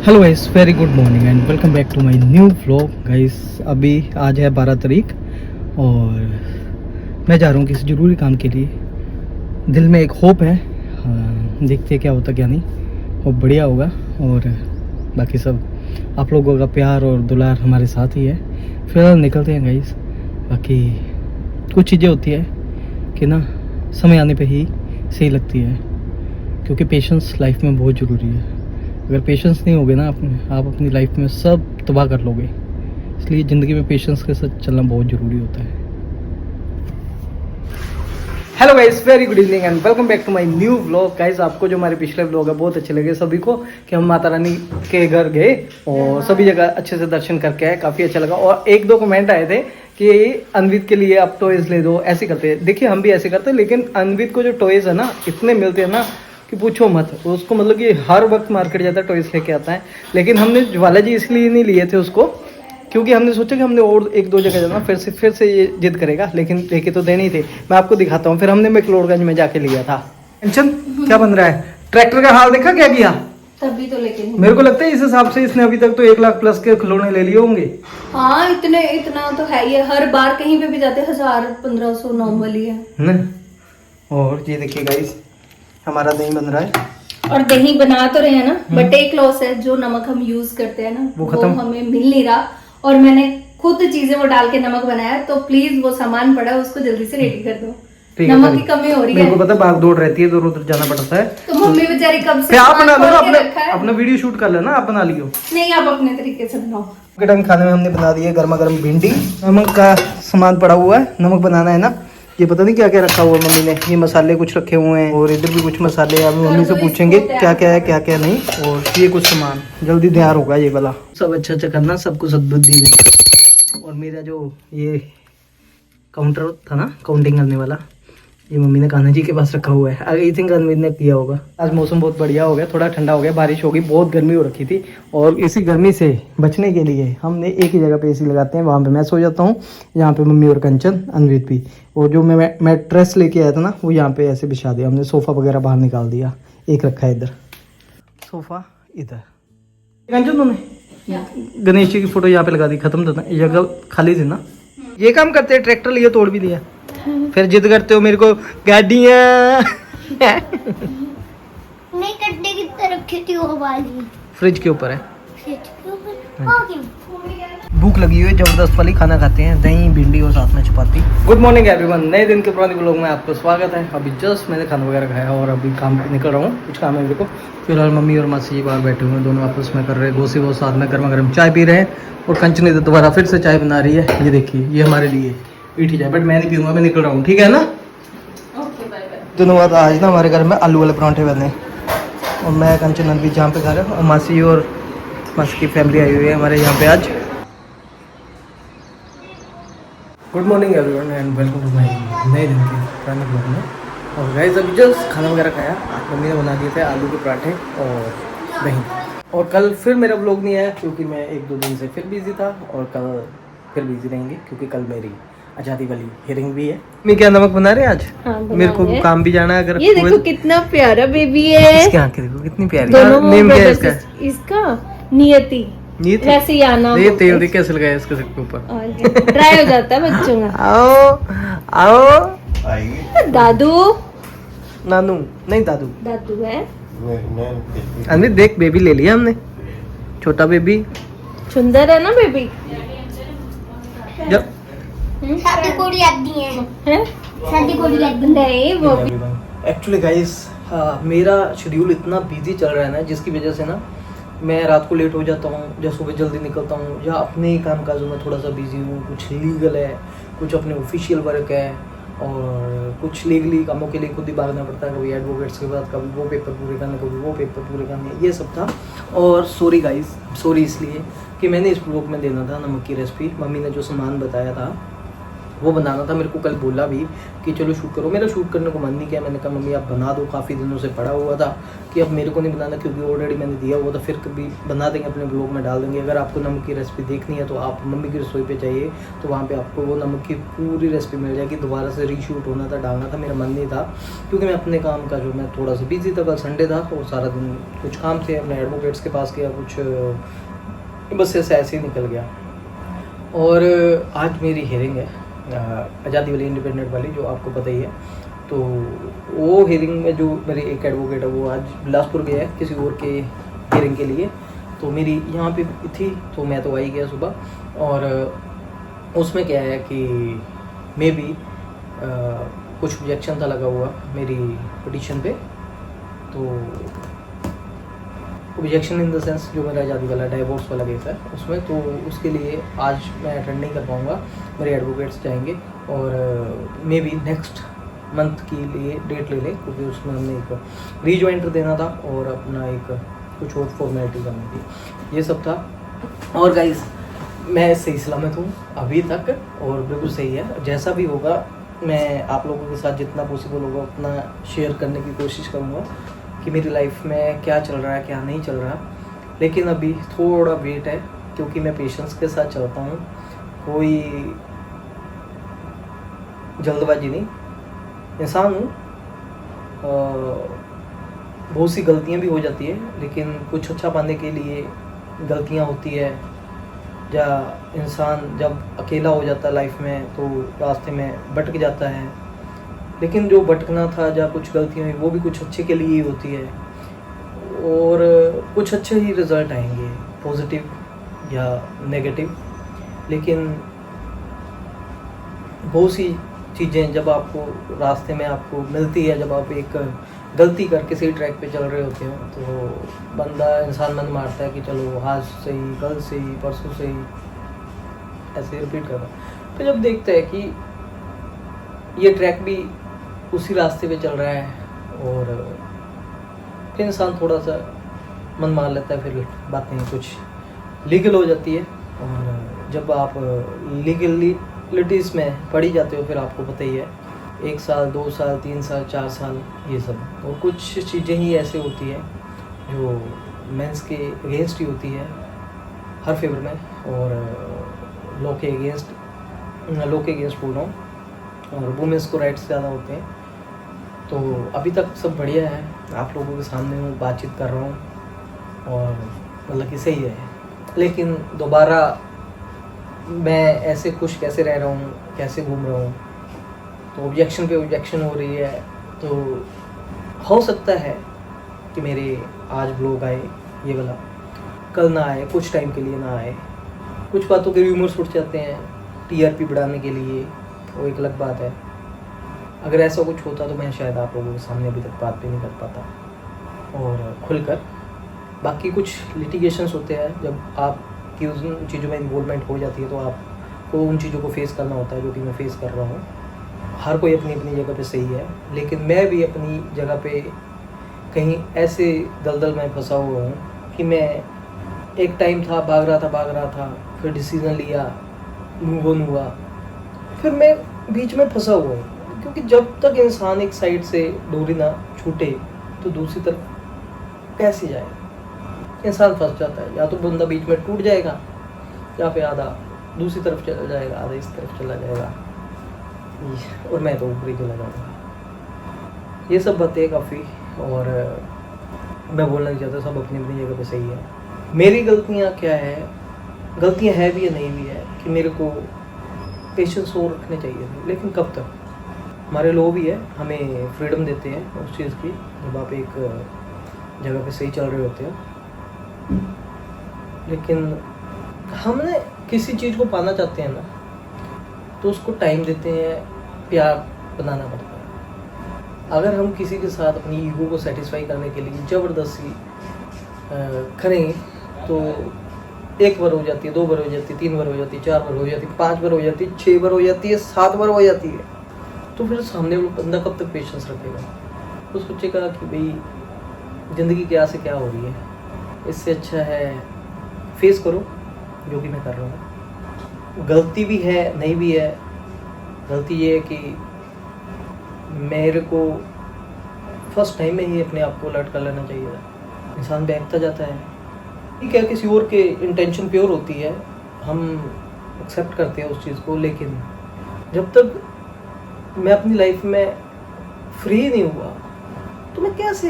Hello guys, very good morning and welcome back to my new vlog guys. अभी आज है 12 तारीख और मैं जा रहा हूँ किसी ज़रूरी काम के लिए। दिल में एक होप है, देखते हैं क्या होता क्या नहीं। होप बढ़िया होगा और बाकी सब आप लोगों का प्यार और दुलार हमारे साथ ही है। फिलहाल निकलते हैं गाइस। बाकी कुछ चीज़ें होती है कि ना समय आने पे ही सही लगती है, क्योंकि पेशेंस लाइफ में बहुत ज़रूरी है। अगर पेशेंस नहीं होगे ना आप अपनी लाइफ में सब तबाह कर लोगे। इसलिए ज़िंदगी में पेशेंस के साथ चलना बहुत ज़रूरी होता है। Hello guys, very good evening and welcome back to my new vlog guys. आपको जो हमारे पिछले व्लॉग है बहुत अच्छे लगे सभी को, कि हम माता रानी के घर गए और सभी जगह अच्छे से दर्शन करके आए। काफ़ी अच्छा लगा। और एक दो कमेंट आए थे कि अनवित के लिए आप टॉयज़ ले दो, ऐसे करते हैं। देखिए हम भी ऐसे करते हैं, लेकिन अनवित को जो टॉयज़ है ना इतने मिलते हैं ना कि पूछो मत। उसको मतलब कि हर वक्त मार्केट जाता है, टॉयज़ लेके आता है। लेकिन हमने ज्वाला जी इसलिए नहीं लिए थे उसको, क्योंकि हमने सोचा कि हमने और एक दो जगह जाना, फिर से ये जिद करेगा। लेकिन लेके तो देने ही थे। मैं आपको दिखाता हूँ। फिर हमने मैक्लोडगंज में जाके लिया था। टेंशन क्या बन रहा है? ट्रैक्टर का हाल देखा क्या किया? तभी तो लेके नहीं। मेरे को लगता है इस हिसाब से इसने अभी तक तो 1 लाख प्लस के खिलौने ले लिए होंगे। हाँ इतना तो है। ये हर बार कहीं पे भी जाते 1000-1500 नॉर्मल ही है न? और ये देखिए गाइस, हमारा दही बन रहा है। और दही बना तो रहे हैं ना, बट एक लॉस है, जो नमक हम यूज करते हैं ना वो वो खत्म। हमें मिल नहीं रहा। और मैंने खुद चीजें वो डाल के नमक बनाया, तो प्लीज वो सामान पड़ा है उसको जल्दी से रेडी कर दो। ठीक है, नमक की कमी हो रही मेरे को है। पता भाग दौड़ रहती है, इधर उधर जाना पड़ता है। तो मम्मी बेचारी कब से फिर आप बना लो ना, खोल के रखा है। अपना वीडियो शूट कर लेना, आप बना लियो। नहीं, आप अपने तरीके से बनाओ। के टाइम खाने में हमने बना दिया गर्मा गर्म भिंडी। नमक का सामान पड़ा हुआ है, नमक बनाना है ना। ये पता नहीं क्या क्या रखा हुआ है मम्मी ने। ये मसाले कुछ रखे हुए हैं और इधर भी कुछ मसाले। अब मम्मी से पूछेंगे क्या क्या है क्या क्या नहीं। और ये कुछ सामान जल्दी तैयार होगा ये वाला। सब अच्छा अच्छा करना, सबको सद्बुद्धि दे। और मेरा जो ये काउंटर था ना, काउंटिंग करने वाला, ये मम्मी ने कान्हा जी के पास रखा हुआ है। आई थिंक अनवित ने किया होगा। आज मौसम बहुत बढ़िया हो गया, थोड़ा ठंडा हो गया, बारिश होगी। बहुत गर्मी हो रखी थी और इसी गर्मी से बचने के लिए हमने एक ही जगह पे एसी लगाते हैं। वहाँ पे मैं सो जाता हूँ, यहाँ पे मम्मी और कंचन, अनवित भी। और जो मैं ड्रेस लेके आया था ना, वो यहाँ पे ऐसे बिछा दिया हमने। सोफ़ा वगैरह बाहर निकाल दिया, एक रखा है इधर सोफ़ा इधर। कंचन तुमने गणेश जी की फोटो यहाँ पे लगा दी, खत्म था ना, ये जगह खाली थी ना। ये काम करते हैं, ट्रैक्टर लिए तोड़ भी दिया। फिर जिद करते हो मेरे को गाड़ियाँ नहीं गड्ढे की तरफ खेती वो वाली फ्रिज के ऊपर है। फ्रिज के ऊपर हो गई। भूख लगी हुई है जबरदस्त वाली। खाना खाते हैं, दही भिंडी और साथ में चपाती। गुड मॉर्निंग एवरीवन, नए दिन के पुराने ब्लॉग में आपको स्वागत है। अभी जस्ट मैंने खाना वगैरह खाया और अभी काम पे निकल रहा हूँ। कुछ काम है मेरे को। फिलहाल मम्मी और मासी जी बाहर बैठे हुए हैं, दोनों आपस में कर रहे हैं गोसी। वो साथ में गर्मा गर्म चाय पी रहे हैं और कंचनी तो दोबारा फिर से चाय बना रही है। ये देखिए, ये हमारे लिए मीठी चाय, बट मैं नहीं पीऊँगा, मैं निकल रहा हूँ। ठीक है ना? Okay, bye bye. दोनों बाद आज ना हमारे घर में आलू वाले परांठे बने और मैं कंचन नंदी जहाँ पे खा रहे हैं। और मासी और मासी की फैमिली आई हुई है हमारे यहाँ पे आज। Good morning everyone and welcome to my नए दिन के पुराने ब्लॉग में। और गाइस अभी जस्ट खाना वगैरह खाया। मम्मी ने बना दिए थे आलू के पराठे और दही। और कल फिर मेरा ब्लॉग नहीं आया क्योंकि मैं 1-2 दिन से फिर बिजी था, और कल फिर बिजी रहेंगे क्योंकि कल मेरी आज़ादी वाली हियरिंग भी है। मैं क्या नमक बना रहे हैं आज? हाँ, बना मेरे को रहे हैं। काम भी जाना है। अगर ये देखो कितना प्यारा बेबी है। इसकी आंखें देखो कितनी प्यारी। दोनों नेम क्या है brothers इसका? इसका नियति। नीति? वैसे ही आना ये तेल देख कैसे लगाया इसके सिर के ऊपर। ड्राई हो जाता है बच्चों का। आओ आओ दादू नानू नहीं दादू। दादू है। अनवित देख, बेबी ले लिया हमने, छोटा बेबी। सुंदर है ना बेबी? जब शादी कोड़ी आती है। हैं? शादी कोड़ी आती नहीं, वो भी एक्चुअली गाइस मेरा शेड्यूल इतना बिजी चल रहा है ना, जिसकी वजह से ना मैं रात को लेट हो जाता हूँ या सुबह जल्दी निकलता हूँ, या अपने ही काम काजों में थोड़ा सा बिजी हूँ। कुछ लीगल है, कुछ अपने ऑफिशियल वर्क है, और कुछ लीगली कामों के लिए खुद ही भागना पड़ता है। कभी एडवोकेट्स के बाद, कभी वो पेपर पूरे करने, कभी वो पेपर पूरे करने, ये सब था। और सॉरी गाइस, सॉरी इसलिए कि मैंने इस ब्लॉग में देना था नमक की रेसिपी। मम्मी ने जो सामान बताया था वो बनाना था। मेरे को कल बोला भी कि चलो शूट करो, मेरा शूट करने को मन नहीं किया। मैंने कहा मम्मी आप बना दो, काफ़ी दिनों से पड़ा हुआ था कि अब मेरे को नहीं बनाना, क्योंकि ऑलरेडी मैंने दिया हुआ था, फिर कभी बना देंगे, अपने ब्लॉग में डाल देंगे। अगर आपको नमक की रेसिपी देखनी है तो आप मम्मी की रसोई पे जाइए, तो वहाँ पे आपको वो नमक की पूरी रेसिपी मिल जाएगी। दोबारा से रीशूट होना था, डालना था, मेरा मन नहीं था, क्योंकि मैं अपने काम का जो मैं थोड़ा सा बिजी था, कल संडे था और सारा दिन कुछ काम थे, अपने एडवोकेट्स के पास किया, कुछ बस ऐसे ही निकल गया। और आज मेरी हियरिंग है आज़ादी वाली, इंडिपेंडेंट वाली, जो आपको पता ही है। तो वो हियरिंग में जो मेरे एक एडवोकेट है वो आज बिलासपुर गया है किसी और के हियरिंग के लिए, तो मेरी यहाँ पे थी, तो मैं तो आई गया सुबह। और उसमें क्या है कि मे बी कुछ ऑब्जेक्शन था लगा हुआ मेरी पिटीशन पे, तो ऑब्जेक्शन इन द सेंस जो मेरा आज़ादी वाला डाइवोर्स वाला केस है उसमें, तो उसके लिए आज मैं अटेंड नहीं कर पाऊँगा, मेरे एडवोकेट्स जाएंगे और मे बी नेक्स्ट मंथ के लिए डेट ले लें, क्योंकि उसमें हमने एक रीजॉइंटर देना था और अपना एक कुछ और फॉर्मेलिटी करनी थी, ये सब था। और गाइस मैं सही सलामत हूँ अभी तक और बिल्कुल सही है। जैसा भी होगा मैं आप लोगों के साथ जितना पॉसिबल होगा उतना शेयर करने की कोशिश करूँगा कि मेरी लाइफ में क्या चल रहा है क्या नहीं चल रहा। लेकिन अभी थोड़ा वेट है, क्योंकि मैं पेशेंस के साथ चलता हूँ, कोई जल्दबाजी नहीं, इंसान हूँ, बहुत सी गलतियाँ भी हो जाती है, लेकिन कुछ अच्छा पाने के लिए गलतियाँ होती है। या इंसान जब अकेला हो जाता है लाइफ में तो रास्ते में भटक जाता है, लेकिन जो भटकना था या कुछ गलतियाँ हुई वो भी कुछ अच्छे के लिए ही होती है, और कुछ अच्छे ही रिज़ल्ट आएंगे, पॉजिटिव या नेगेटिव। लेकिन बहुत सी चीज़ें जब आपको रास्ते में आपको मिलती है, जब आप एक गलती करके सही ट्रैक पे चल रहे होते हो, तो बंदा इंसान मन मारता है कि चलो आज सही, कल सही, परसों सही, ऐसे रिपीट करता है। तो जब देखता है कि ये ट्रैक भी उसी रास्ते पे चल रहा है और फिर इंसान थोड़ा सा मन मार लेता है, फिर बातें कुछ लीगल हो जाती है। और जब आप लीगलिटीज़ में पड़ी जाते हो फिर आपको पता ही है, 1 साल 2 साल 3 साल 4 साल ये सब, और कुछ चीज़ें ही ऐसे होती हैं जो मेंस के अगेंस्ट ही होती है हर फेवर में, और लॉ के अगेंस्ट बोल रहा हूँ, और वुमेंस को राइट्स ज़्यादा होते हैं। तो अभी तक सब बढ़िया है, आप लोगों के सामने हूँ, बातचीत कर रहा हूँ और मतलब कि सही है। लेकिन दोबारा मैं ऐसे खुश कैसे रह रहा हूँ, कैसे घूम रहा हूँ, तो ऑब्जेक्शन पे ऑब्जेक्शन हो रही है। तो हो सकता है कि मेरे आज ब्लॉग आए ये वाला, कल ना आए, कुछ टाइम के लिए ना आए, कुछ बातों के र्यूमर्स उठ जाते हैं टीआरपी बढ़ाने के लिए, वो एक अलग बात है। अगर ऐसा कुछ होता तो मैं शायद आप लोगों के सामने अभी तक बात भी नहीं कर पाता और खुलकर। बाकी कुछ लिटिगेशंस होते हैं, जब आपकी उन चीज़ों में इन्वॉल्वमेंट हो जाती है तो आपको उन चीज़ों को फेस करना होता है, जो कि मैं फेस कर रहा हूँ। हर कोई अपनी अपनी जगह पे सही है, लेकिन मैं भी अपनी जगह पे कहीं ऐसे दलदल में फंसा हुआ हूँ कि मैं एक टाइम था भाग रहा था, फिर डिसीज़न लिया, मूव ऑन हुआ, फिर मैं बीच में फंसा हुआ हूँ। क्योंकि जब तक इंसान एक साइड से डोरी ना छूटे तो दूसरी तरफ कैसे जाए, इंसान फंस जाता है। या तो बंदा बीच में टूट जाएगा या फिर आधा दूसरी तरफ चला जाएगा, आधा इस तरफ चला जाएगा, और मैं तो ऊपर ही चला जाऊँगा। ये सब बातें काफ़ी, और मैं बोलना नहीं चाहता, सब अपनी अपनी जगह पे सही है। मेरी गलतियाँ क्या है, गलतियाँ है भी या नहीं भी है, कि मेरे को पेशेंस और रखने चाहिए, लेकिन कब तक। हमारे लॉ भी है, हमें फ्रीडम देते हैं उस चीज़ की, जब आप एक जगह पे सही चल रहे होते हैं। लेकिन हमने किसी चीज़ को पाना चाहते हैं ना, तो उसको टाइम देते हैं, प्यार बनाना पड़ता है। अगर हम किसी के साथ अपनी ईगो को सेटिस्फाई करने के लिए ज़बरदस्ती करेंगे तो 1 बार हो जाती है, 2 बार हो जाती है, 3 बार हो जाती है, 4 बार हो जाती है, 5 बार हो जाती है, 6 बार हो जाती है, 7 बार हो जाती है, तो फिर सामने वाला बंदा कब तक पेशेंस रखेगा। तो सोचेगा कि भाई ज़िंदगी क्या से क्या हो रही है, इससे अच्छा है फेस करो, जो कि मैं कर रहा हूँ। गलती भी है नहीं भी है, गलती ये है कि मेरे को फर्स्ट टाइम में ही अपने आप को अलर्ट कर लेना चाहिए था। इंसान बहकता जाता है, ठीक है, किसी और के इंटेंशन प्योर होती है, हम एक्सेप्ट करते हैं उस चीज़ को, लेकिन जब तक मैं अपनी लाइफ में फ्री नहीं हुआ तो मैं कैसे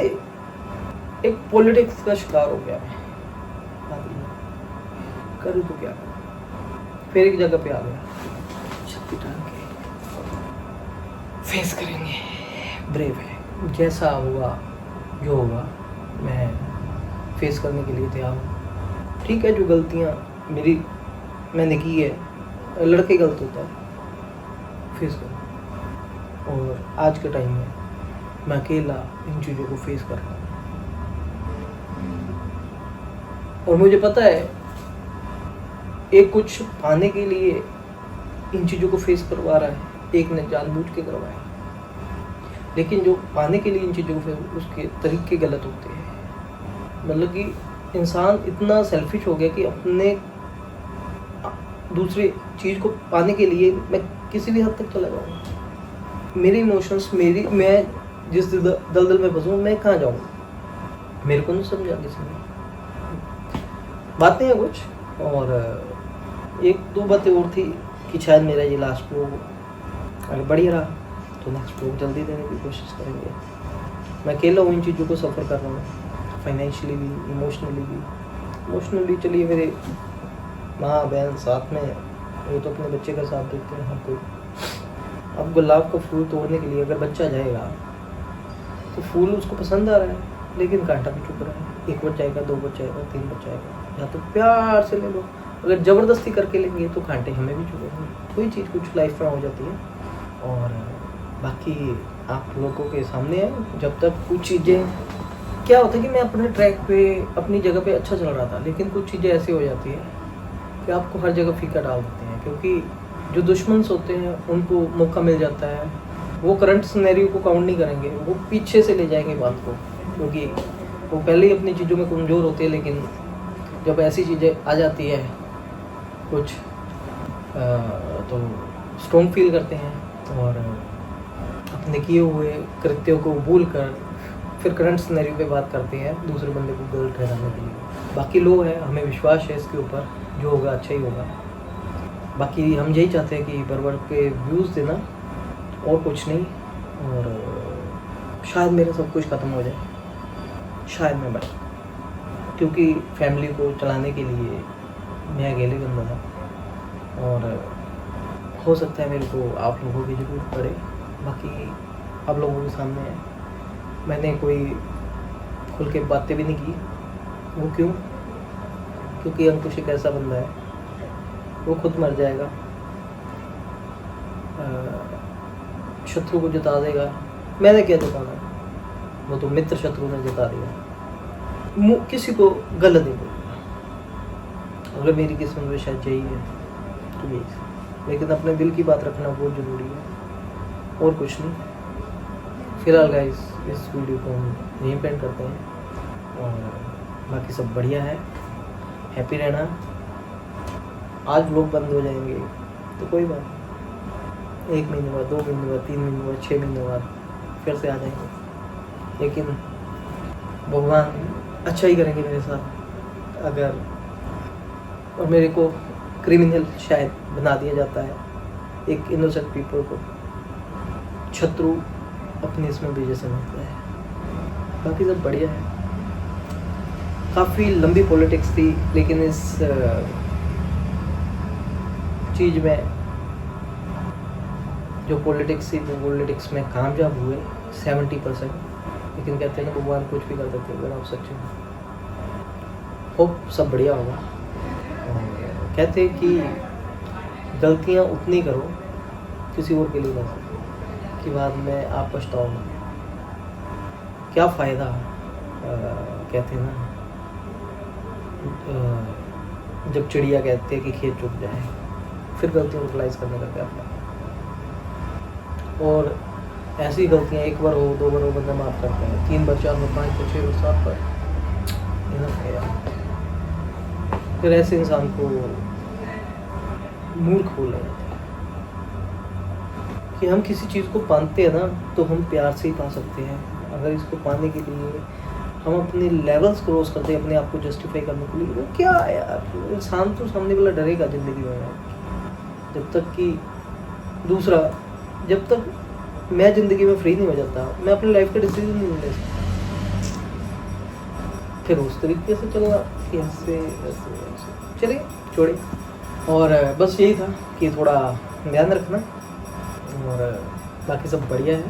एक पॉलिटिक्स का शिकार हो गया। करूँ तो क्या, फिर एक जगह पे आ गया, छत्ती टांग के फेस करेंगे, ब्रेव है, जैसा होगा जो होगा मैं फेस करने के लिए तैयार हूँ। ठीक है, जो गलतियाँ मैंने की है, लड़के गलत होता है, फेस करो। और आज के टाइम में मैं अकेला इन चीज़ों को फेस कर रहा हूँ और मुझे पता है एक कुछ पाने के लिए इन चीज़ों को फेस करवा रहा है, एक ने जानबूझ के करवाया, लेकिन जो पाने के लिए इन चीज़ों को उसके तरीके गलत होते हैं। मतलब कि इंसान इतना सेल्फिश हो गया कि अपने दूसरे चीज़ को पाने के लिए मैं किसी भी हद तक चला जाऊँगा। मेरे इमोशंस, मैं जिस दलदल में फंसूँ, मैं कहाँ जाऊँगा, मेरे को नहीं समझा किसी ने। बातें हैं कुछ, और एक दो बातें और थी कि शायद मेरा ये लास्ट व्लॉग अगर बढ़िया रहा तो नेक्स्ट व्लॉग जल्दी देने की कोशिश करेंगे। मैं अकेला हूँ, इन चीज़ों को सफ़र कर रहा हूँ, फाइनेंशियली भी, इमोशनली चलिए मेरे माँ बहन साथ में, वो तो अपने बच्चे का साथ देते हैं हर कोई। अब गुलाब का फूल तोड़ने के लिए अगर बच्चा जाएगा तो फूल उसको पसंद आ रहा है, लेकिन कांटा भी चुप रहा है। 1 बच जाएगा, 2 बच जाएगा, 3 बच जाएगा, या तो प्यार से ले लो। अगर ज़बरदस्ती करके लेंगे तो कांटे हमें भी चुभेंगे। कोई चीज़ कुछ लाइफ में हो जाती है। और बाकी आप लोगों के सामने है, जब तक कुछ चीज़ें, क्या होता है कि मैं अपने ट्रैक पे, अपनी जगह पे अच्छा चल रहा था, लेकिन कुछ चीज़ें ऐसी हो जाती है कि आपको हर जगह फीका डाल देते हैं, क्योंकि जो दुश्मन होते हैं उनको मौका मिल जाता है, वो करंट सिनेरियो को काउंट नहीं करेंगे, वो पीछे से ले जाएंगे बात को, क्योंकि वो पहले ही अपनी चीज़ों में कमज़ोर होते हैं। लेकिन जब ऐसी चीज़ें आ जाती है कुछ तो स्ट्रॉन्ग फील करते हैं और अपने किए हुए कृत्यों को भूल कर फिर करंट सिनेरियो पे बात करते हैं दूसरे बंदे को गलत ठहराने के लिए। बाकी लोग हैं, हमें विश्वास है इसके ऊपर, जो होगा अच्छा ही होगा। बाकी हम यही चाहते हैं कि बरबर के व्यूज़ देना और कुछ नहीं। और शायद मेरा सब कुछ ख़त्म हो जाए, शायद मैं बच, क्योंकि फैमिली को चलाने के लिए मैं अकेले बंदा था और हो सकता है मेरे को आप लोगों की ज़रूरत पड़े। बाकी आप लोगों के सामने है, मैंने कोई खुल के बातें भी नहीं की। वो क्यों? क्योंकि अंकुश एक ऐसा बंदा है, वो खुद मर जाएगा, शत्रु को जिता देगा। मैंने क्या जिताना, वो तो मित्र शत्रु ने जिता दिया। किसी को गलत नहीं बोलूँगा, अगर मेरी किस्मत में शायद यही है तो यही, लेकिन अपने दिल की बात रखना बहुत ज़रूरी है और कुछ नहीं। फिलहाल गाइस इस वीडियो को हम यहीं पेंट करते हैं और बाकी सब बढ़िया है, हैप्पी रहना। आज लोग बंद हो जाएंगे तो कोई बात नहीं, 1 महीने बाद, 2 महीने बाद, 3 महीने बाद, 6 महीने बाद फिर से आ जाएंगे, लेकिन भगवान अच्छा ही करेंगे मेरे साथ। अगर और मेरे को क्रिमिनल शायद बना दिया जाता है, एक इनोसेंट पीपल को शत्रु अपने इसमें वजह से मिलता है। बाकी सब बढ़िया है। काफ़ी लंबी पॉलिटिक्स थी, लेकिन इस चीज़ में जो पॉलिटिक्स थी वो पॉलिटिक्स में कामयाब हुए 70%। लेकिन कहते हैं ना भगवान कुछ भी कर सकते हैं अगर आप सच्चे हो। होप सब बढ़िया होगा। कहते हैं कि गलतियाँ उतनी करो किसी और के लिए कर सको कि बाद में आप पछताओगे। क्या फ़ायदा, कहते हैं ना जब चिड़िया कहते हैं कि खेत चुग जाए, फिर गलतियों को रियलाइज़ करने का क्या फ़ायदा। और ऐसी गलतियाँ 1 बार हो, 2 बार हो, बंदा माफ़ करते हैं, 3 बार, 4 बार, 5 बार, 6 बार, 7 बार, फिर ऐसे इंसान को मूर्ख बोला जाता है। कि हम किसी चीज़ को पाते हैं ना तो हम प्यार से ही पा सकते हैं। अगर इसको पाने के लिए हम अपने लेवल्स क्रॉस करते हैं अपने आप को जस्टिफाई करने के लिए, वो क्या है यार, इंसान तो सामने वाला डरेगा ज़िंदगी में यार। जब तक कि दूसरा, जब तक मैं ज़िंदगी में फ्री नहीं हो जाता, मैं अपनी लाइफ का डिसीजन नहीं ले सकता। फिर उस तरीके से चलना कि ऐसे ऐसे चलिए छोड़िए। और बस यही था कि थोड़ा ध्यान रखना, और बाकी सब बढ़िया है।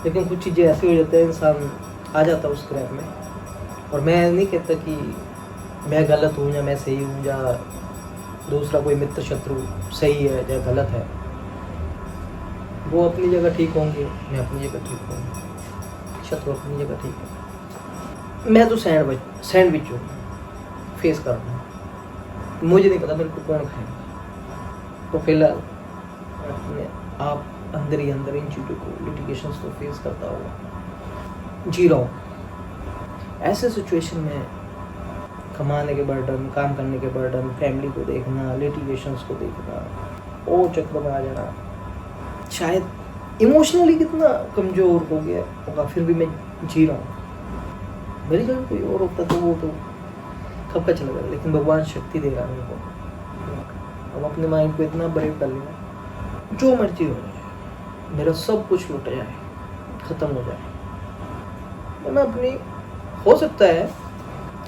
लेकिन कुछ चीज़ें ऐसी हो जाती है, इंसान आ जाता है उस ट्रैप में। और मैं नहीं कहता कि मैं गलत हूँ या मैं सही हूँ, या दूसरा कोई मित्र शत्रु सही है या गलत है। वो अपनी जगह ठीक होंगे, मैं अपनी जगह ठीक हूँ, शत्रु अपनी जगह ठीक है। मैं तो सैंडविच हूँ, फेस कर रहा हूँ। मुझे नहीं पता मेरे को कौन खाएगा। तो फिलहाल अपने आप अंदर ही अंदर इन चीज़ों को, लिटिगेशंस को फेस करता हुआ जी रहा हूँ। ऐसे सिचुएशन में कमाने के बर्डन, काम करने के बर्डन, फैमिली को देखना, लिटिगेशंस को देखना, वो चक्र में आ जाना, शायद इमोशनली कितना कमज़ोर हो गया होगा, फिर भी मैं जी रहा हूँ। मेरी जगह कोई और होता तो वो तो कब का चला गया। लेकिन भगवान शक्ति दे रहा है मेरे को। अब अपने माइंड को इतना ब्रेक कर लिया, जो मर्जी हो जाए, मेरा सब कुछ लुट जाए, ख़त्म हो जाए, तो मैं अपनी, हो सकता है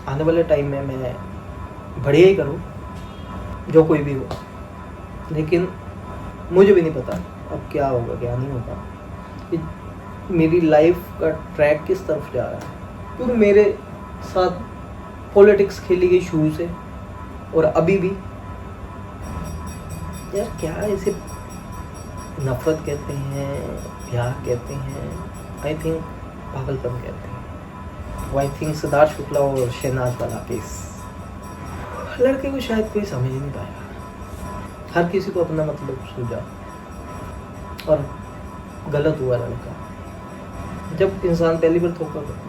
आने वाले टाइम में मैं बढ़िया ही करूँ, जो कोई भी हो। लेकिन मुझे भी नहीं पता अब क्या होगा क्या नहीं होगा, कि मेरी लाइफ का ट्रैक किस तरफ जा रहा है। क्योंकि मेरे साथ पॉलिटिक्स खेली गई शुरू से, और अभी भी यार क्या इसे नफरत कहते हैं, प्यार कहते हैं, आई थिंक पागलपन कहते हैं। वो आई थिंक सिद्धार्थ शुक्ला और शहनाज वाला केस, लड़के को शायद कोई समझ ही नहीं पाया। हर किसी को अपना मतलब सूझा, और गलत हुआ लड़का। जब इंसान पहली बार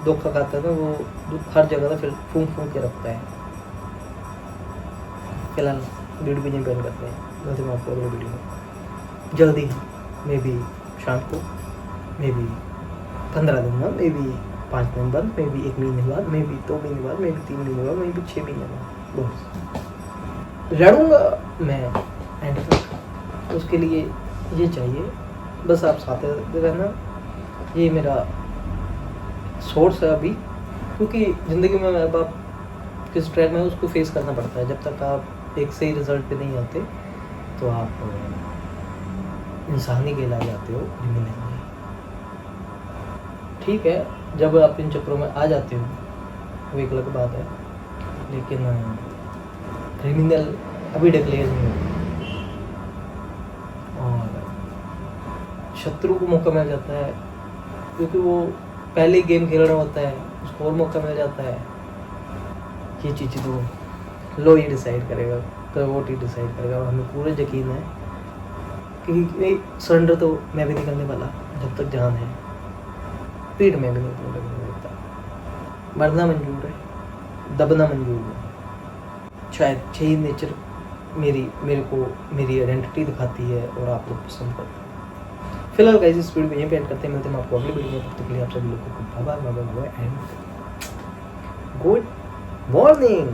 धोखा खाता है ना, वो हर जगह ना फिर फूंक के रखता है। फिलहाल वीडियो भी नहीं बैन करते हैं, जल्दी मैं आपको अगले वीडियो में जल्दी, मे बी शाम को, मे बी 15 दिन बाद, मे बी 5 दिन बाद, मे बी 1 महीने बाद, मे बी 2 महीने बाद, मे बी 3 महीने बाद, मे बी 6 महीने बाद, बस लड़ूंगा मैं एंड तक। उसके लिए ये चाहिए बस आप साथ रहना। ये मेरा सोर्स है अभी, क्योंकि ज़िंदगी में अब आप किस ट्रैक में उसको फेस करना पड़ता है। जब तक आप एक सही रिजल्ट पे नहीं आते तो आप इंसान ही कहला जाते हो, क्रिमिनल नहीं। ठीक है, जब आप इन चक्रों में आ जाते हो वो एक अलग बात है, लेकिन क्रिमिनल अभी डिक्लेयर नहीं होता। और शत्रु को मौका मिल जाता है, क्योंकि वो पहले ही गेम खेल रहा होता है, उसको और मौका मिल जाता है। ये चीज़ तो लो ही डिसाइड करेगा, तो वोट ही डिसाइड करेगा। और हमें पूरा यकीन है कि सरेंडर तो मैं भी नहीं करने वाला जब तक जान है, पीठ में भी नहीं लगने देता। मरना मंजूर है, दबना मंजूर है। शायद यही नेचर मेरे को मेरी आइडेंटिटी दिखाती है और आप लोग पसंद करते हैं। फिलहाल गाइस इस वीडियो में यहीं पे एंड करते हैं। मिलते हैं आपको अगली वीडियो में, तब तक के लिए आप सभी लोगों को bye bye and good morning.